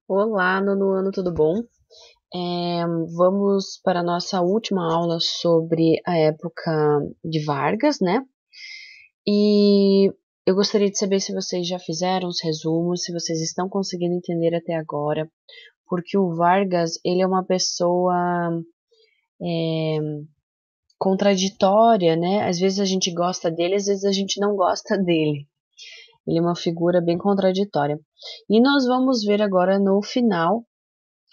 Olá, nono ano, tudo bom? Vamos para a nossa última aula sobre a época de Vargas, né? E eu gostaria de saber se vocês já fizeram os resumos, se vocês estão conseguindo entender até agora, porque o Vargas, ele é uma pessoa contraditória, né? Às vezes a gente gosta dele, às vezes a gente não gosta dele. Ele é uma figura bem contraditória. E nós vamos ver agora no final,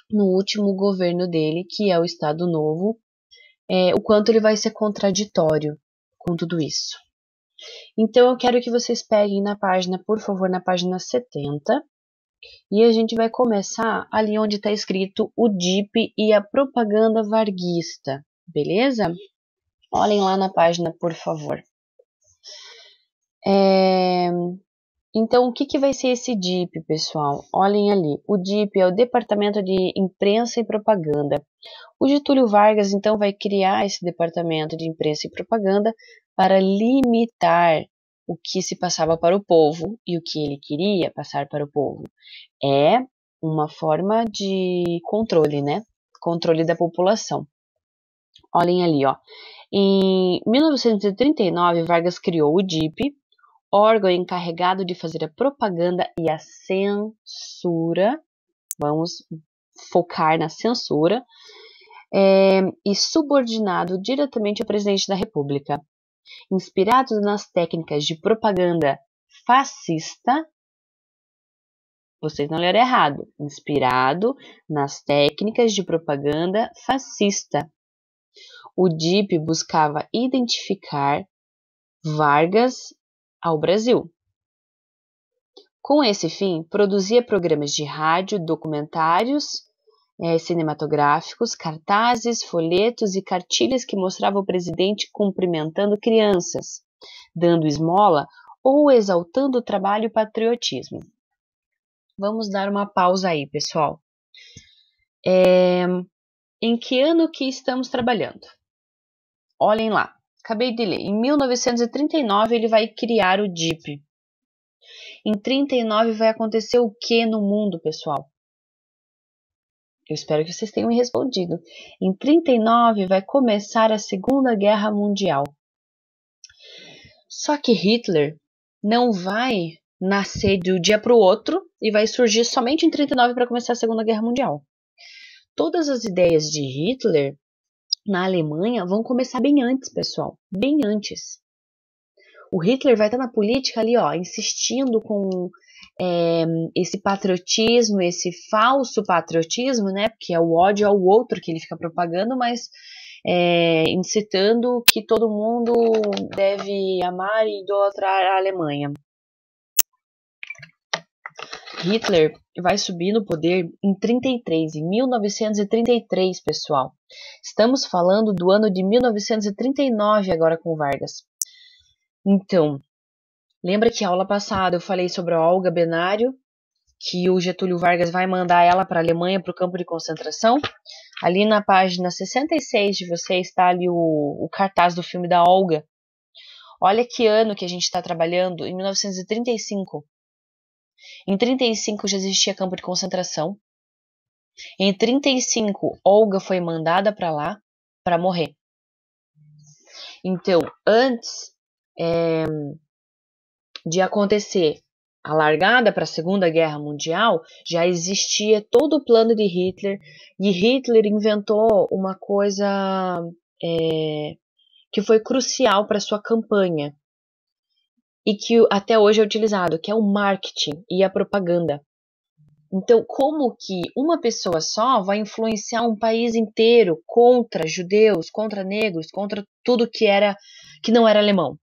no último governo dele, que é o Estado Novo, o quanto ele vai ser contraditório com tudo isso. Então eu quero que vocês peguem na página, por favor, na página 70, e a gente vai começar ali onde está escrito o DIP e a propaganda varguista, beleza? Olhem lá na página, por favor. Então, o que vai ser esse DIP, pessoal? Olhem ali. O DIP é o Departamento de Imprensa e Propaganda. O Getúlio Vargas, então, vai criar esse Departamento de Imprensa e Propaganda para limitar o que se passava para o povo e o que ele queria passar para o povo. É uma forma de controle, né? Controle da população. Olhem ali, ó. Em 1939, Vargas criou o DIP, órgão encarregado de fazer a propaganda e a censura. Vamos focar na censura. E subordinado diretamente ao presidente da República. Inspirado nas técnicas de propaganda fascista, vocês não leram errado, inspirado nas técnicas de propaganda fascista. O DIP buscava identificar Vargas ao Brasil. Com esse fim, produzia programas de rádio, documentários cinematográficos, cartazes, folhetos e cartilhas que mostravam o presidente cumprimentando crianças, dando esmola ou exaltando o trabalho e o patriotismo. Vamos dar uma pausa aí, pessoal. Em que ano que estamos trabalhando? Olhem lá, acabei de ler. Em 1939 ele vai criar o DIP. Em 39 vai acontecer o que no mundo, pessoal? Eu espero que vocês tenham me respondido. Em 39 vai começar a Segunda Guerra Mundial. Só que Hitler não vai nascer de um dia para o outro e vai surgir somente em 39 para começar a Segunda Guerra Mundial. Todas as ideias de Hitler na Alemanha vão começar bem antes, pessoal. Bem antes. O Hitler vai estar na política ali, ó, insistindo com esse patriotismo, esse falso patriotismo, né? Porque é o ódio ao outro que ele fica propagando, mas incitando que todo mundo deve amar e idolatrar a Alemanha. Hitler vai subir no poder em 33, em 1933, pessoal. Estamos falando do ano de 1939 agora com Vargas. Então, lembra que a aula passada eu falei sobre a Olga Benário, que o Getúlio Vargas vai mandar ela para a Alemanha, para o campo de concentração? Ali na página 66 de vocês está ali o cartaz do filme da Olga. Olha que ano que a gente está trabalhando, em 1935. Em 35 já existia campo de concentração. Em 35, Olga foi mandada para lá para morrer. Então, antes de acontecer a largada para a Segunda Guerra Mundial, já existia todo o plano de Hitler, e Hitler inventou uma coisa que foi crucial para sua campanha, e que até hoje é utilizado, que é o marketing e a propaganda. Então, como que uma pessoa só vai influenciar um país inteiro contra judeus, contra negros, contra tudo que não era alemão?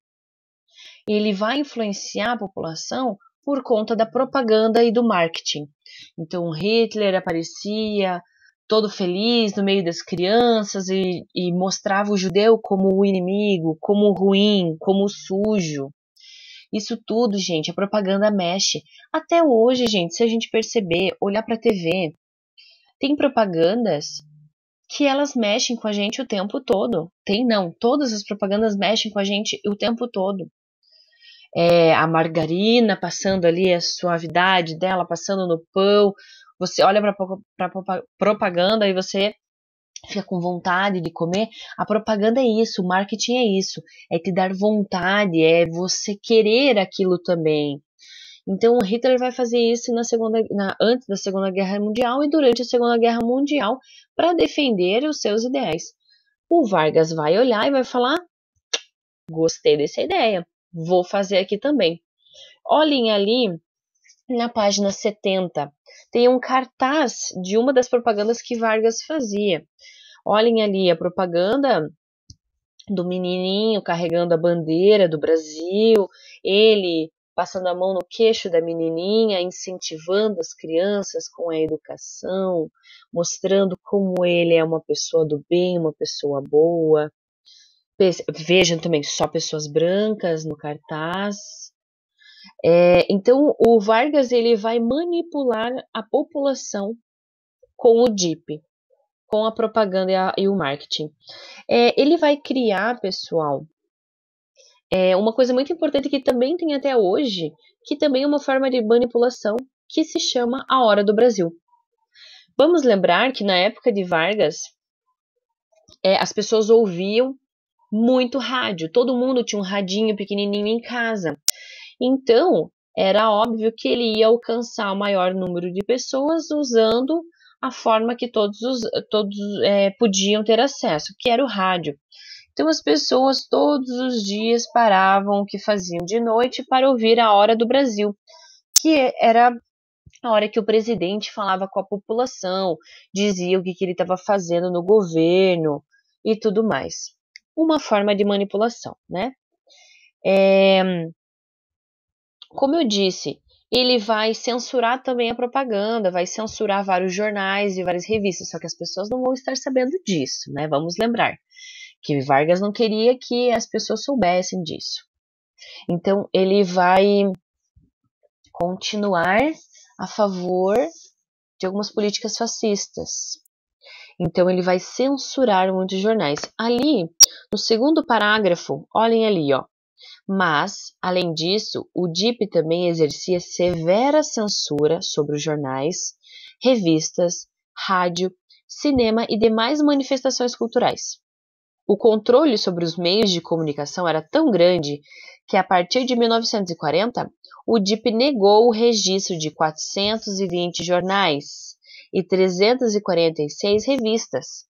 Ele vai influenciar a população por conta da propaganda e do marketing. Então, Hitler aparecia todo feliz no meio das crianças e mostrava o judeu como o inimigo, como o ruim, como o sujo. Isso tudo, gente, a propaganda mexe. Até hoje, gente, se a gente perceber, olhar para a TV, tem propagandas que elas mexem com a gente o tempo todo. Todas as propagandas mexem com a gente o tempo todo. a margarina passando ali, a suavidade dela passando no pão. Você olha para a propaganda e você fica com vontade de comer. A propaganda é isso, o marketing é isso, é te dar vontade, é você querer aquilo também. Então o Hitler vai fazer isso antes da Segunda Guerra Mundial e durante a Segunda Guerra Mundial para defender os seus ideais. O Vargas vai olhar e vai falar: gostei dessa ideia, vou fazer aqui também. Olhem ali na página 70, tem um cartaz de uma das propagandas que Vargas fazia. Olhem ali a propaganda do menininho carregando a bandeira do Brasil, ele passando a mão no queixo da menininha, incentivando as crianças com a educação, mostrando como ele é uma pessoa do bem, uma pessoa boa. Vejam também só pessoas brancas no cartaz. Então, o Vargas ele vai manipular a população com o DIP, com a propaganda e o marketing. Ele vai criar, pessoal, uma coisa muito importante que também tem até hoje, que também é uma forma de manipulação, que se chama a Hora do Brasil. Vamos lembrar que na época de Vargas, as pessoas ouviam muito rádio, todo mundo tinha um radinho pequenininho em casa. Então, era óbvio que ele ia alcançar o maior número de pessoas usando a forma que todos podiam ter acesso, que era o rádio. Então, as pessoas todos os dias paravam o que faziam de noite para ouvir a Hora do Brasil, que era a hora que o presidente falava com a população, dizia o que ele estava fazendo no governo e tudo mais. Uma forma de manipulação, né? Como eu disse, ele vai censurar também a propaganda, vai censurar vários jornais e várias revistas, só que as pessoas não vão estar sabendo disso, né? Vamos lembrar que Vargas não queria que as pessoas soubessem disso. Então, ele vai continuar a favor de algumas políticas fascistas. Então, ele vai censurar muitos jornais. Ali, no segundo parágrafo, olhem ali, ó. Mas, além disso, o DIP também exercia severa censura sobre os jornais, revistas, rádio, cinema e demais manifestações culturais. O controle sobre os meios de comunicação era tão grande que, a partir de 1940, o DIP negou o registro de 420 jornais e 346 revistas.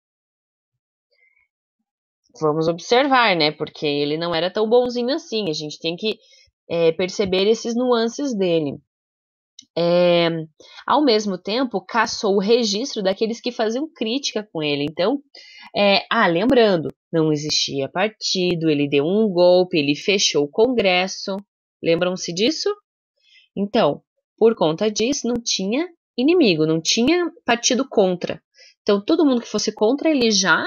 Vamos observar, né? Porque ele não era tão bonzinho assim. A gente tem que perceber esses nuances dele. Ao mesmo tempo, cassou o registro daqueles que faziam crítica com ele. Então, lembrando, não existia partido, ele deu um golpe, ele fechou o Congresso. Lembram-se disso? Então, por conta disso, não tinha inimigo, não tinha partido contra. Então, todo mundo que fosse contra, ele já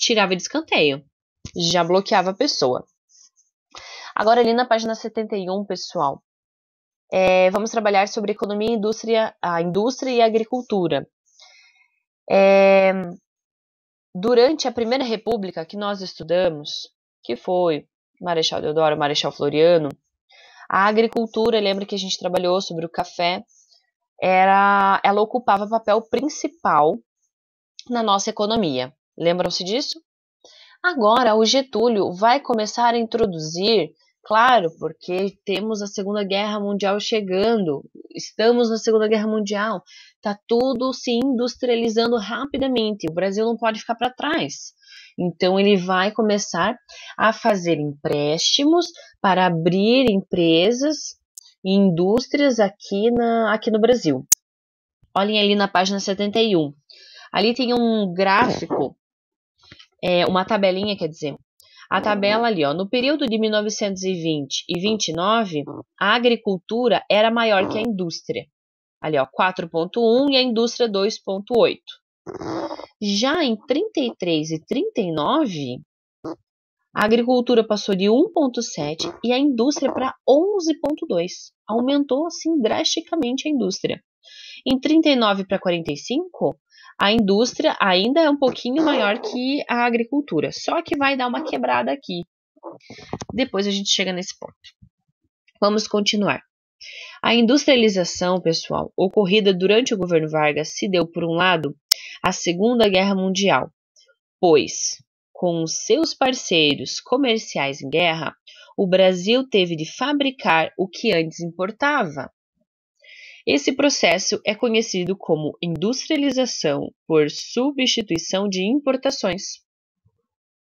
tirava de escanteio, já bloqueava a pessoa. Agora, ali na página 71, pessoal, vamos trabalhar sobre economia, a indústria e a agricultura. Durante a Primeira República que nós estudamos, que foi Marechal Deodoro, Marechal Floriano, a agricultura, lembra que a gente trabalhou sobre o café, ela ocupava papel principal na nossa economia. Lembram-se disso? Agora, o Getúlio vai começar a introduzir, claro, porque temos a Segunda Guerra Mundial chegando, estamos na Segunda Guerra Mundial, está tudo se industrializando rapidamente, o Brasil não pode ficar para trás. Então, ele vai começar a fazer empréstimos para abrir empresas e indústrias aqui no Brasil. Olhem ali na página 71. Ali tem um gráfico, uma tabelinha, quer dizer. A tabela ali, ó, no período de 1920 e 29, a agricultura era maior que a indústria. Ali, ó, 4,1 e a indústria 2,8. Já em 33 e 39, a agricultura passou de 1,7 e a indústria para 11,2. Aumentou, assim, drasticamente a indústria. Em 39 para 45, a indústria ainda é um pouquinho maior que a agricultura, só que vai dar uma quebrada aqui. Depois a gente chega nesse ponto. Vamos continuar. A industrialização, pessoal, ocorrida durante o governo Vargas se deu, por um lado, à Segunda Guerra Mundial, pois, com os seus parceiros comerciais em guerra, o Brasil teve de fabricar o que antes importava. Esse processo é conhecido como industrialização por substituição de importações.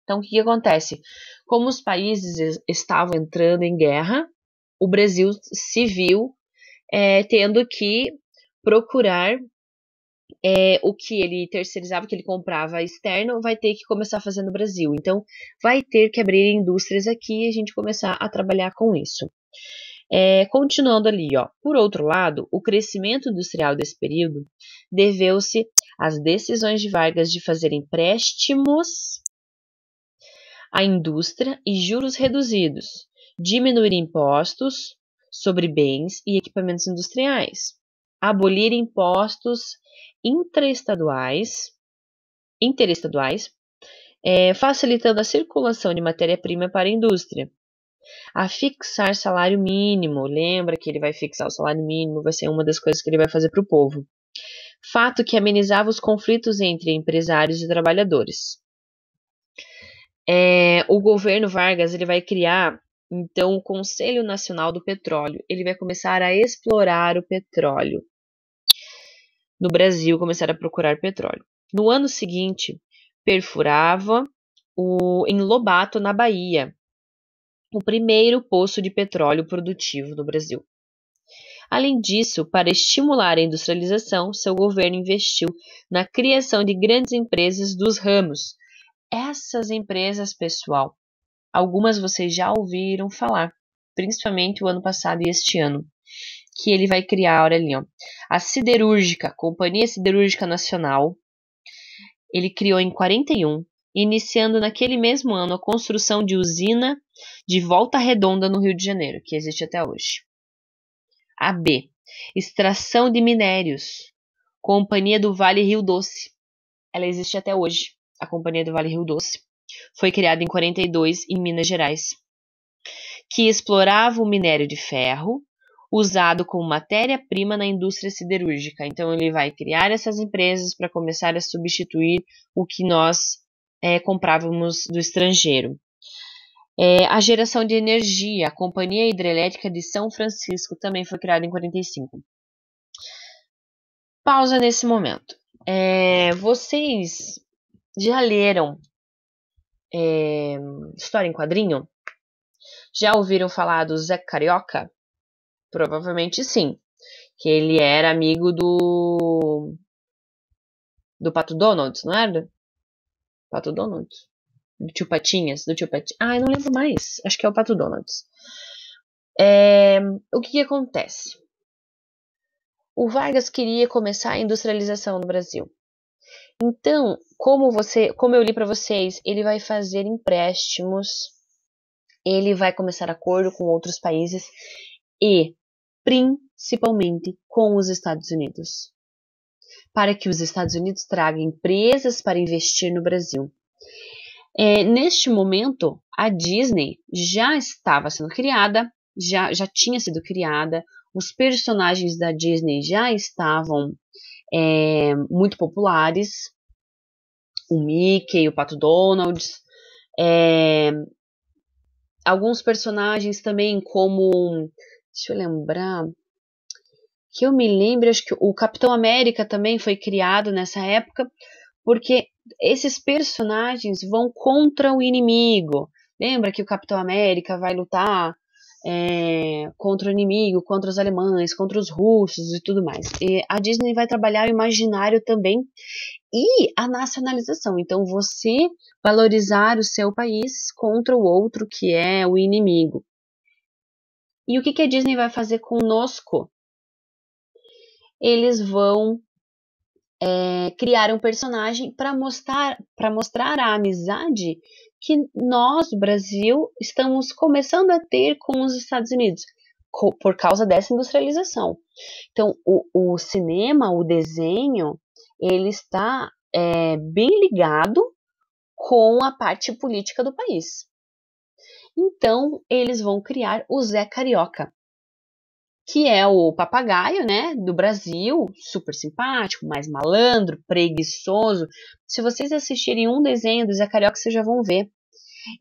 Então, o que acontece? Como os países estavam entrando em guerra, o Brasil se viu tendo que procurar o que ele terceirizava, o que ele comprava externo, vai ter que começar a fazer no Brasil. Então, vai ter que abrir indústrias aqui e a gente começar a trabalhar com isso. Continuando ali, ó. Por outro lado, o crescimento industrial desse período deveu-se às decisões de Vargas de fazer empréstimos à indústria e juros reduzidos, diminuir impostos sobre bens e equipamentos industriais, abolir impostos interestaduais, facilitando a circulação de matéria-prima para a indústria, a fixar salário mínimo. Lembra que ele vai fixar o salário mínimo, vai ser uma das coisas que ele vai fazer para o povo. Fato que amenizava os conflitos entre empresários e trabalhadores. O governo Vargas ele vai criar, então, o Conselho Nacional do Petróleo. Ele vai começar a explorar o petróleo no Brasil, começar a procurar petróleo. No ano seguinte, perfurava em Lobato, na Bahia, o primeiro poço de petróleo produtivo do Brasil. Além disso, para estimular a industrialização, seu governo investiu na criação de grandes empresas dos ramos. Essas empresas, pessoal, algumas vocês já ouviram falar, principalmente o ano passado e este ano, que ele vai criar, olha ali, ó, a Siderúrgica, Companhia Siderúrgica Nacional. Ele criou em 41, iniciando naquele mesmo ano a construção de usina de Volta Redonda no Rio de Janeiro, que existe até hoje. A B, extração de minérios, Companhia do Vale Rio Doce. Ela existe até hoje, a Companhia do Vale Rio Doce. Foi criada em 42 em Minas Gerais, que explorava o minério de ferro, usado como matéria-prima na indústria siderúrgica. Então, ele vai criar essas empresas para começar a substituir o que nós comprávamos do estrangeiro. A geração de energia, a Companhia Hidrelétrica de São Francisco, também foi criada em 45. Pausa nesse momento. Vocês já leram História em Quadrinho? Já ouviram falar do Zé Carioca? Provavelmente sim, que ele era amigo do Pato Donald, não era? Pato Donald? Do tio Patinhas? Ah, eu não lembro mais. Acho que é o Pato Donald. O que acontece? O Vargas queria começar a industrialização no Brasil. Então, como eu li para vocês, ele vai fazer empréstimos, ele vai começar acordo com outros países e principalmente com os Estados Unidos, para que os Estados Unidos tragam empresas para investir no Brasil. Neste momento, a Disney já estava sendo criada, já tinha sido criada, os personagens da Disney já estavam muito populares, o Mickey, o Pato Donald, alguns personagens também como, deixa eu lembrar, que eu me lembro, acho que o Capitão América também foi criado nessa época, porque esses personagens vão contra o inimigo. Lembra que o Capitão América vai lutar contra o inimigo, contra os alemães, contra os russos e tudo mais. E a Disney vai trabalhar o imaginário também e a nacionalização. Então, você valorizar o seu país contra o outro que é o inimigo. E o que a Disney vai fazer conosco? Eles vão criar um personagem para mostrar a amizade que nós, do Brasil, estamos começando a ter com os Estados Unidos, por causa dessa industrialização. Então, o cinema, o desenho, ele está bem ligado com a parte política do país. Então, eles vão criar o Zé Carioca. que é o papagaio, né, do Brasil, super simpático, mais malandro, preguiçoso. Se vocês assistirem um desenho do Zé Carioca, vocês já vão ver.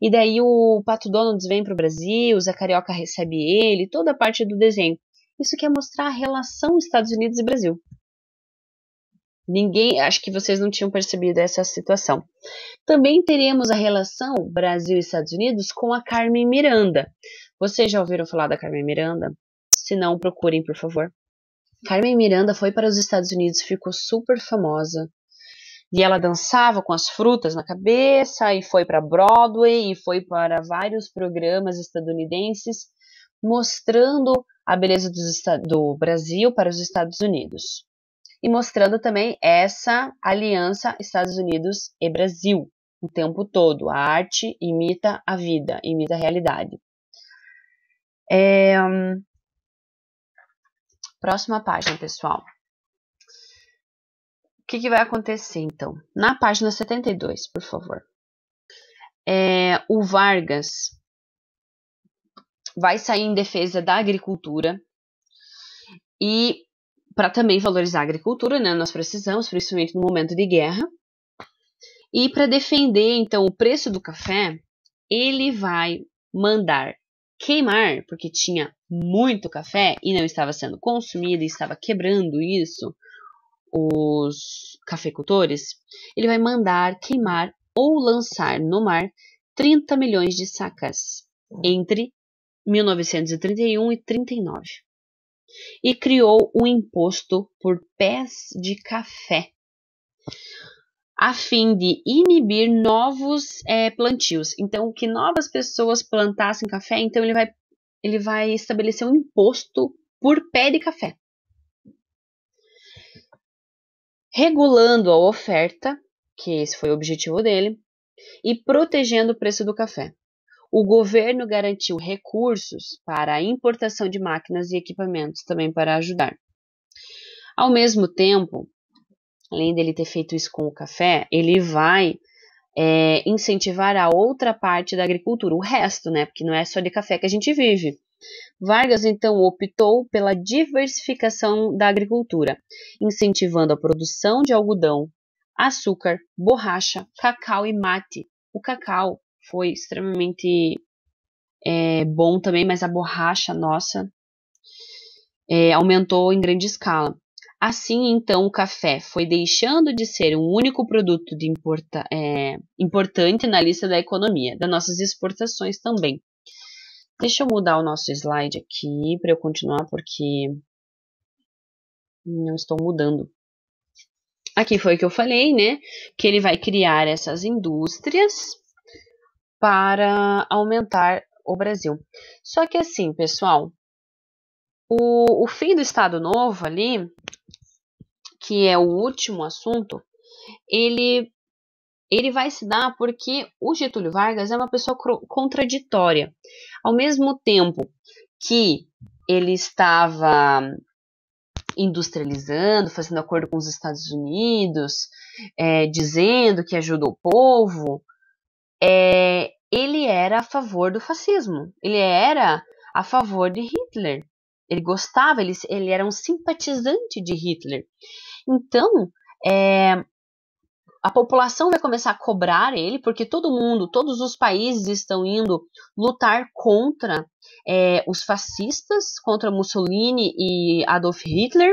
E daí o Pato Donald vem para o Brasil, o Zé Carioca recebe ele, toda a parte do desenho. Isso quer mostrar a relação Estados Unidos e Brasil. Acho que vocês não tinham percebido essa situação. Também teremos a relação Brasil e Estados Unidos com a Carmen Miranda. Vocês já ouviram falar da Carmen Miranda? Se não, procurem, por favor. Carmen Miranda foi para os Estados Unidos, ficou super famosa. E ela dançava com as frutas na cabeça, e foi para Broadway, e foi para vários programas estadunidenses, mostrando a beleza do Brasil para os Estados Unidos. E mostrando também essa aliança Estados Unidos e Brasil o tempo todo. A arte imita a vida, imita a realidade. Próxima página, pessoal. O que vai acontecer, então? Na página 72, por favor. O Vargas vai sair em defesa da agricultura e para também valorizar a agricultura, né? Nós precisamos, principalmente no momento de guerra. E para defender, então, o preço do café, ele vai mandar queimar, porque tinha muito café e não estava sendo consumido e estava quebrando isso, os cafeicultores. Ele vai mandar queimar ou lançar no mar 30 milhões de sacas entre 1931 e 39. E criou um imposto por pés de café, a fim de inibir novos plantios. Então, que novas pessoas plantassem café, então ele vai estabelecer um imposto por pé de café. Regulando a oferta, que esse foi o objetivo dele, e protegendo o preço do café. O governo garantiu recursos para a importação de máquinas e equipamentos também para ajudar. Ao mesmo tempo, além dele ter feito isso com o café, ele vai incentivar a outra parte da agricultura, o resto, né? Porque não é só de café que a gente vive. Vargas, então, optou pela diversificação da agricultura, incentivando a produção de algodão, açúcar, borracha, cacau e mate. O cacau foi extremamente bom também, mas a borracha, nossa, aumentou em grande escala. Assim, então, o café foi deixando de ser um único produto importante na lista da economia, das nossas exportações também. Deixa eu mudar o nosso slide aqui para eu continuar, porque não estou mudando. Aqui foi o que eu falei, né? Que ele vai criar essas indústrias para aumentar o Brasil. Só que assim, pessoal, o fim do Estado Novo ali, que é o último assunto, ele vai se dar porque o Getúlio Vargas é uma pessoa contraditória. Ao mesmo tempo que ele estava industrializando, fazendo acordo com os Estados Unidos, dizendo que ajudou o povo, ele era a favor do fascismo, ele era a favor de Hitler, ele gostava, ele era um simpatizante de Hitler. Então, a população vai começar a cobrar ele, porque todos os países estão indo lutar contra os fascistas, contra Mussolini e Adolf Hitler,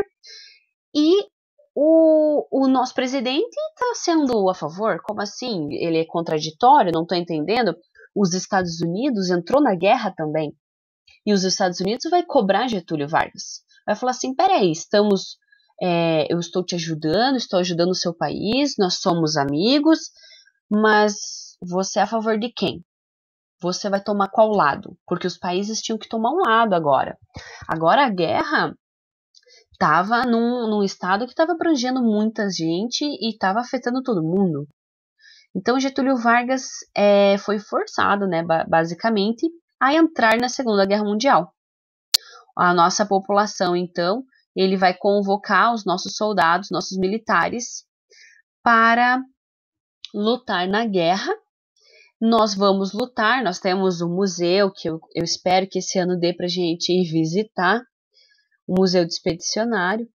e o nosso presidente está sendo a favor. Como assim? Ele é contraditório? Não estou entendendo. Os Estados Unidos entrou na guerra também, e os Estados Unidos vai cobrar Getúlio Vargas. Vai falar assim, peraí, eu estou te ajudando, estou ajudando o seu país, nós somos amigos, mas você é a favor de quem? Você vai tomar qual lado? Porque os países tinham que tomar um lado agora. Agora a guerra estava num estado que estava abrangendo muita gente e estava afetando todo mundo. Então Getúlio Vargas foi forçado, né, basicamente, a entrar na Segunda Guerra Mundial. A nossa população, então, ele vai convocar os nossos soldados, nossos militares, para lutar na guerra. Nós vamos lutar, nós temos um museu que eu espero que esse ano dê para a gente ir visitar, o Museu do Expedicionário,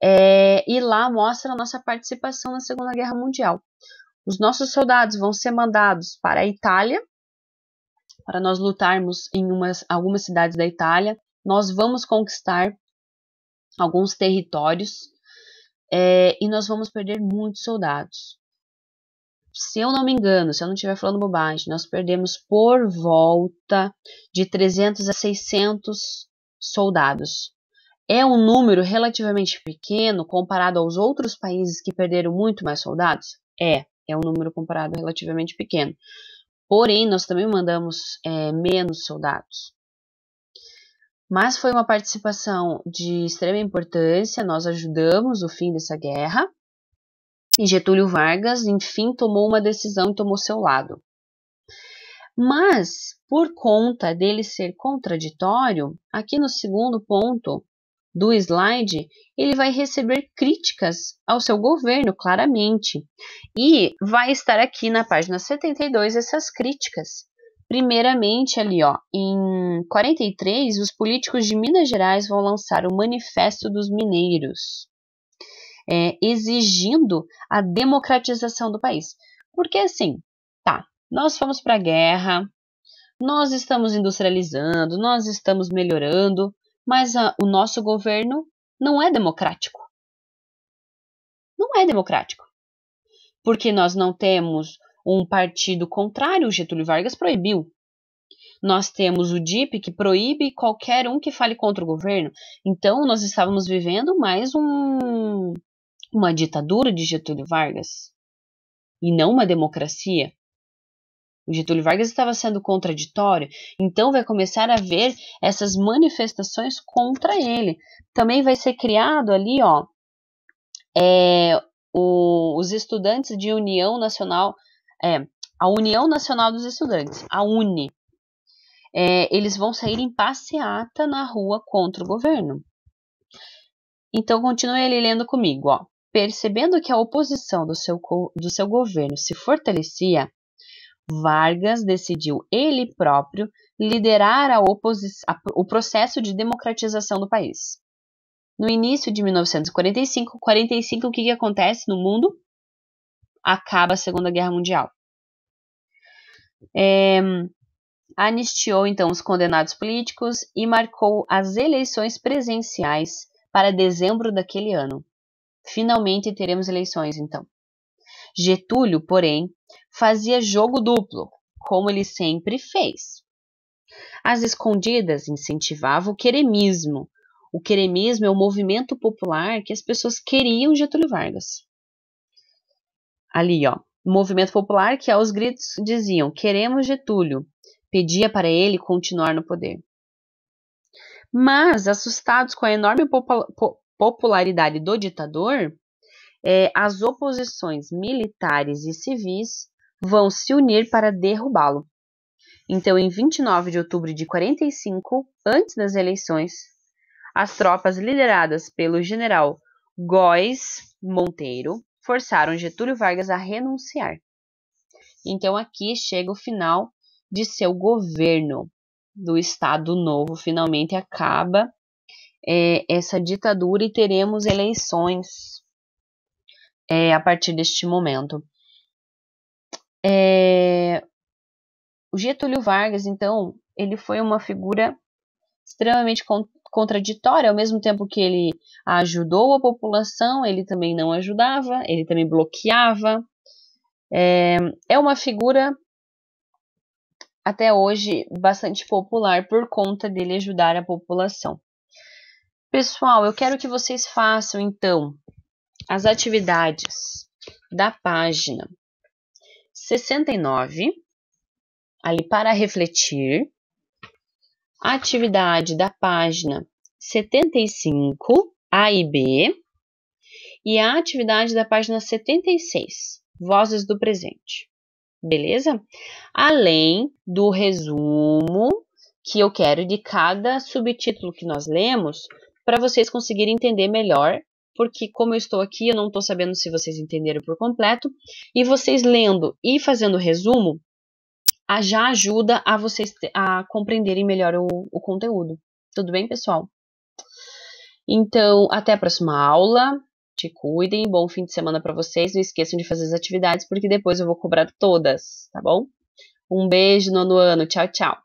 e lá mostra a nossa participação na Segunda Guerra Mundial. Os nossos soldados vão ser mandados para a Itália, para nós lutarmos em algumas cidades da Itália. Nós vamos conquistar alguns territórios e nós vamos perder muitos soldados. Se eu não me engano, se eu não estiver falando bobagem, nós perdemos por volta de 300 a 600 soldados. É um número relativamente pequeno comparado aos outros países que perderam muito mais soldados? É um número comparado relativamente pequeno. Porém, nós também mandamos menos soldados. Mas foi uma participação de extrema importância, nós ajudamos o fim dessa guerra. E Getúlio Vargas, enfim, tomou uma decisão e tomou seu lado. Mas, por conta dele ser contraditório, aqui no segundo ponto do slide, ele vai receber críticas ao seu governo, claramente. E vai estar aqui na página 72 essas críticas. Primeiramente, ali, ó, em 43, os políticos de Minas Gerais vão lançar o Manifesto dos Mineiros, exigindo a democratização do país. Porque assim, nós fomos para a guerra, nós estamos industrializando, nós estamos melhorando, mas o nosso governo não é democrático. Não é democrático. Porque nós não temos um partido contrário, o Getúlio Vargas proibiu. Nós temos o DIP que proíbe qualquer um que fale contra o governo. Então, nós estávamos vivendo mais uma ditadura de Getúlio Vargas e não uma democracia. O Getúlio Vargas estava sendo contraditório, então vai começar a haver essas manifestações contra ele. Também vai ser criado ali, ó, os estudantes de União Nacional, a União Nacional dos Estudantes, a UNE. Eles vão sair em passeata na rua contra o governo. Então, continue ali lendo comigo, ó. Percebendo que a oposição do seu governo se fortalecia, Vargas decidiu ele próprio liderar o processo de democratização do país. No início de 1945, o que acontece no mundo? Acaba a Segunda Guerra Mundial. Anistiou então os condenados políticos e marcou as eleições presenciais para dezembro daquele ano. Finalmente teremos eleições, então. Getúlio, porém, fazia jogo duplo, como ele sempre fez. Às escondidas, incentivava o queremismo. O queremismo é o movimento popular que as pessoas queriam Getúlio Vargas. Ali, ó, movimento popular que aos gritos diziam, queremos Getúlio. Pedia para ele continuar no poder. Mas, assustados com a enorme popularidade do ditador, as oposições militares e civis vão se unir para derrubá-lo. Então, em 29 de outubro de 45, antes das eleições, as tropas lideradas pelo general Góes Monteiro forçaram Getúlio Vargas a renunciar. Então, aqui chega o final de seu governo do Estado Novo. Finalmente acaba essa ditadura e teremos eleições a partir deste momento. O Getúlio Vargas, então, ele foi uma figura extremamente contraditória, ao mesmo tempo que ele ajudou a população, ele também não ajudava, ele também bloqueava. É uma figura, até hoje, bastante popular por conta dele ajudar a população. Pessoal, eu quero que vocês façam, então, as atividades da página 69, ali para refletir, a atividade da página 75, A e B, e a atividade da página 76, Vozes do Presente. Beleza? Além do resumo que eu quero de cada subtítulo que nós lemos, para vocês conseguirem entender melhor, porque como eu estou aqui, eu não estou sabendo se vocês entenderam por completo, e vocês lendo e fazendo o resumo, já ajuda a vocês a compreenderem melhor o conteúdo. Tudo bem, pessoal? Então, até a próxima aula. Te cuidem, bom fim de semana para vocês. Não esqueçam de fazer as atividades, porque depois eu vou cobrar todas, tá bom? Um beijo, nono ano. Tchau, tchau.